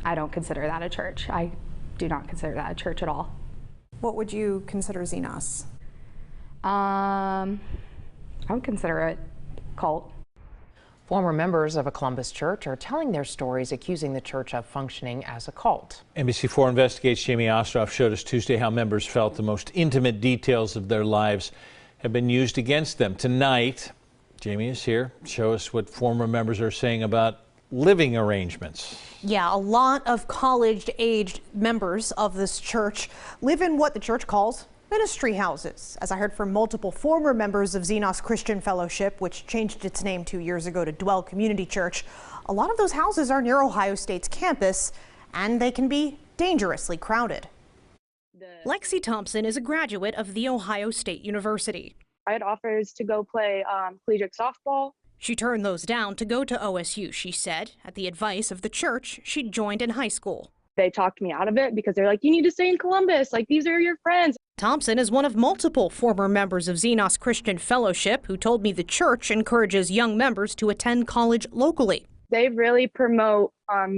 I don't consider that a church. I do not consider that a church at all. What would you consider Xenos? I would consider it a cult. Former members of a Columbus church are telling their stories accusing the church of functioning as a cult. NBC4 Investigates Jamie Ostroff showed us Tuesday how members felt the most intimate details of their lives have been used against them. Tonight, Jamie is here to show us what former members are saying about living arrangements. Yeah, a lot of college-aged members of this church live in what the church calls ministry houses. As I heard from multiple former members of Xenos Christian Fellowship, which changed its name 2 years ago to Dwell Community Church, a lot of those houses are near Ohio State's campus, and they can be dangerously crowded. Lexi Thompson is a graduate of The Ohio State University. I had offers to go play collegiate softball. She turned those down to go to OSU, she said, at the advice of the church she'd joined in high school. They talked me out of it because they're like, you need to stay in Columbus, like these are your friends. Thompson is one of multiple former members of Xenos Christian Fellowship who told me the church encourages young members to attend college locally. They really promote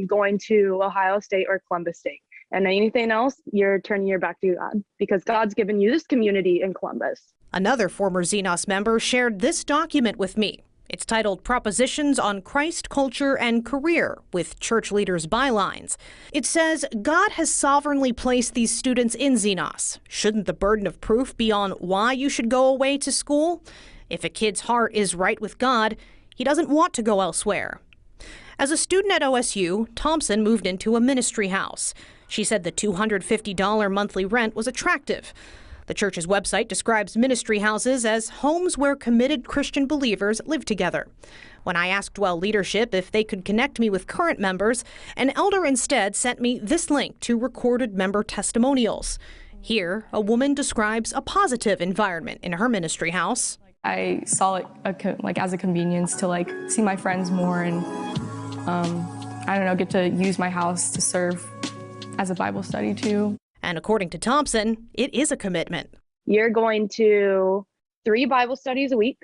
going to Ohio State or Columbus State. And anything else, you're turning your back to God because God's given you this community in Columbus. Another former Xenos member shared this document with me. It's titled Propositions on Christ, Culture, and Career, with church leaders' bylines. It says, God has sovereignly placed these students in Xenos. Shouldn't the burden of proof be on why you should go away to school? If a kid's heart is right with God, he doesn't want to go elsewhere. As a student at OSU, Thompson moved into a ministry house. She said the $250 monthly rent was attractive. The church's website describes ministry houses as homes where committed Christian believers live together. When I asked Dwell leadership if they could connect me with current members, an elder instead sent me this link to recorded member testimonials. Here, a woman describes a positive environment in her ministry house. I saw it as a convenience to see my friends more and I don't know, get to use my house to serve as a Bible study too. And according to Thompson, it is a commitment. You're going to 3 Bible studies a week.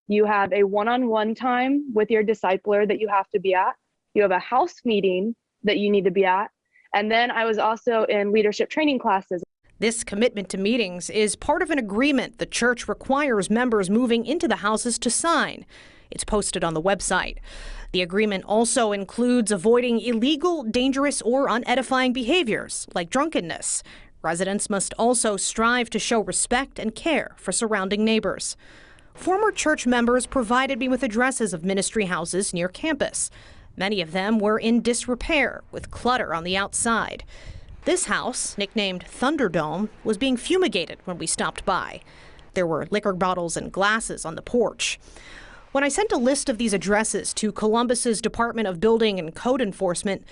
You have a one-on-one time with your discipler that you have to be at. You have a house meeting that you need to be at. And then I was also in leadership training classes. This commitment to meetings is part of an agreement the church requires members moving into the houses to sign. It's posted on the website. The agreement also includes avoiding illegal, dangerous, or unedifying behaviors, like drunkenness. Residents must also strive to show respect and care for surrounding neighbors. Former church members provided me with addresses of ministry houses near campus. Many of them were in disrepair, with clutter on the outside. This house, nicknamed Thunderdome, was being fumigated when we stopped by. There were liquor bottles and glasses on the porch. When I sent a list of these addresses to Columbus's Department of Building and Code Enforcement,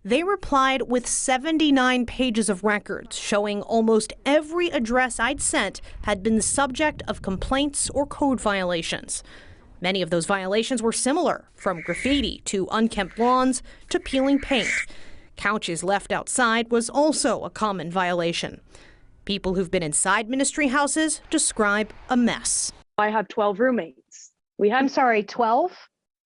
they replied with 79 pages of records showing almost every address I'd sent had been the subject of complaints or code violations. Many of those violations were similar, from graffiti to unkempt lawns to peeling paint. Couches left outside was also a common violation. People who've been inside ministry houses describe a mess. I have 12 roommates. I'm sorry, 12?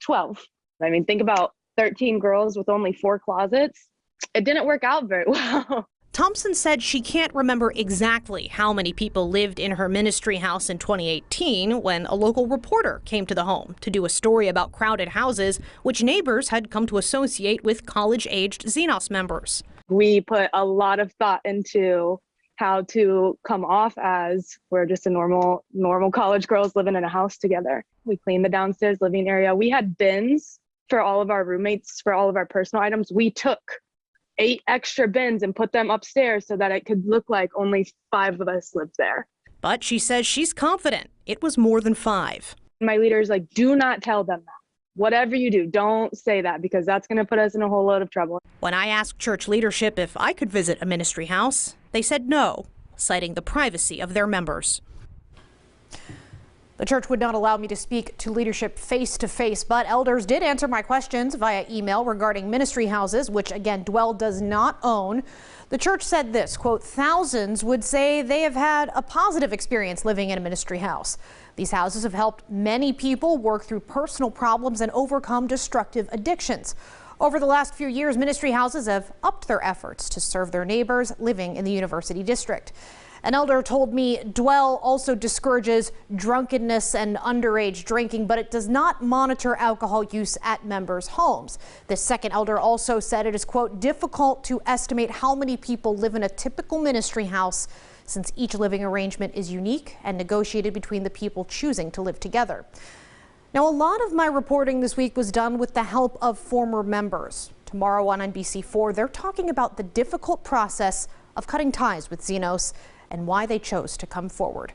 12. I mean, think about 13 girls with only 4 closets. It didn't work out very well. Thompson said she can't remember exactly how many people lived in her ministry house in 2018 when a local reporter came to the home to do a story about crowded houses, which neighbors had come to associate with college-aged Xenos members. We put a lot of thought into how to come off as we're just a normal college girls living in a house together. We cleaned the downstairs living area. We had bins for all of our roommates, for all of our personal items. We took 8 extra bins and put them upstairs so that it could look like only 5 of us lived there. But she says she's confident it was more than 5. My leader's like, do not tell them that. Whatever you do, don't say that because that's going to put us in a whole load of trouble. When I asked church leadership if I could visit a ministry house, they said no, citing the privacy of their members. The church would not allow me to speak to leadership face-to-face, but elders did answer my questions via email regarding ministry houses, which again Dwell does not own. The church said this, quote, thousands would say they have had a positive experience living in a ministry house. These houses have helped many people work through personal problems and overcome destructive addictions. Over the last few years, ministry houses have upped their efforts to serve their neighbors living in the University District. An elder told me Dwell also discourages drunkenness and underage drinking, but it does not monitor alcohol use at members' homes. This second elder also said it is, quote, difficult to estimate how many people live in a typical ministry house since each living arrangement is unique and negotiated between the people choosing to live together. Now, a lot of my reporting this week was done with the help of former members. Tomorrow on NBC4, they're talking about the difficult process of cutting ties with Xenos and why they chose to come forward.